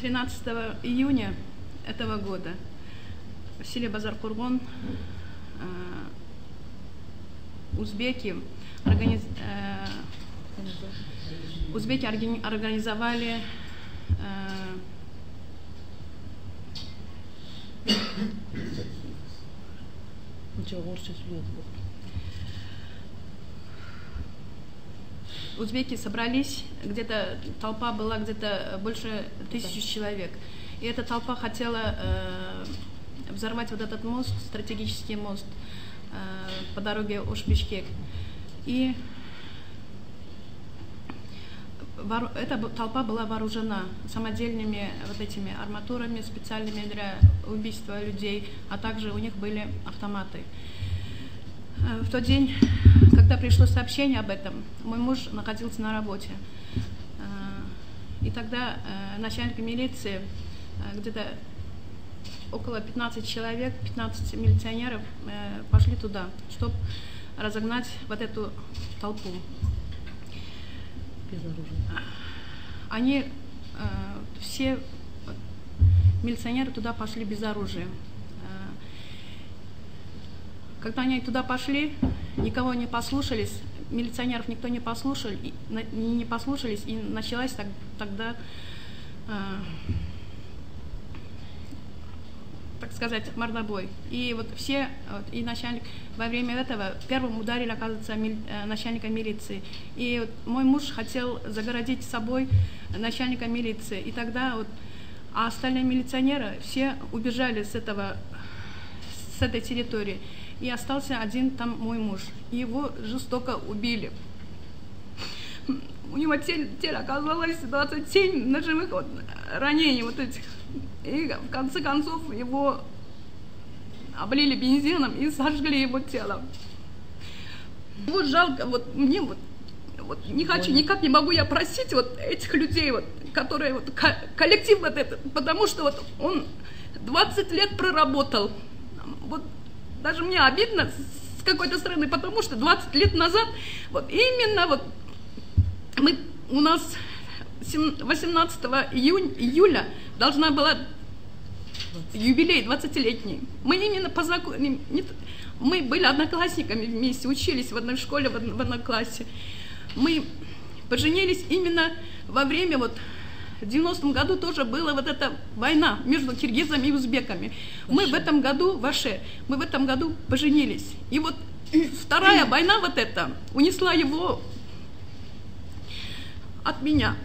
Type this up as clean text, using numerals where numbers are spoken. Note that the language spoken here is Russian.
13 июня этого года в селе Базар-Кургон узбеки организовали узбеки собрались, где-то толпа была где-то больше 1000 человек. И эта толпа хотела взорвать вот этот мост, стратегический мост по дороге Ош-Бишкек. И эта толпа была вооружена самодельными вот этими арматурами, специальными для убийства людей, а также у них были автоматы. В тот день, когда пришло сообщение об этом, мой муж находился на работе. И тогда начальник милиции, где-то около 15 человек, 15 милиционеров пошли туда, чтобы разогнать вот эту толпу. Они все милиционеры туда пошли без оружия. Когда они туда пошли, никого не послушались, милиционеров никто не послушал, не послушались, и началась тогда, так сказать, мордобой. И вот все, и начальник, во время этого первым ударили, оказывается, начальника милиции. И вот мой муж хотел загородить собой начальника милиции. И тогда вот, а остальные милиционеры все убежали с этой территории. И остался один там мой муж. Его жестоко убили. У него тело оказалось 27 ножевых ранений вот этих. И в конце концов его облили бензином и сожгли его тело. Вот жалко, вот мне вот не хочу, никак не могу я просить вот этих людей, вот, которые вот, коллектив вот этот, потому что вот он 20 лет проработал. Вот даже мне обидно с какой-то стороны, потому что 20 лет назад вот именно вот у нас 18 июля должна была юбилей 20-летний. Мы именно по закону, мы были одноклассниками вместе, учились в одной школе, в одном классе. Мы поженились именно во время вот в 90-м году тоже была вот эта война между киргизами и узбеками. Мы в этом году, мы в этом году поженились. И вот вторая война вот эта унесла его от меня.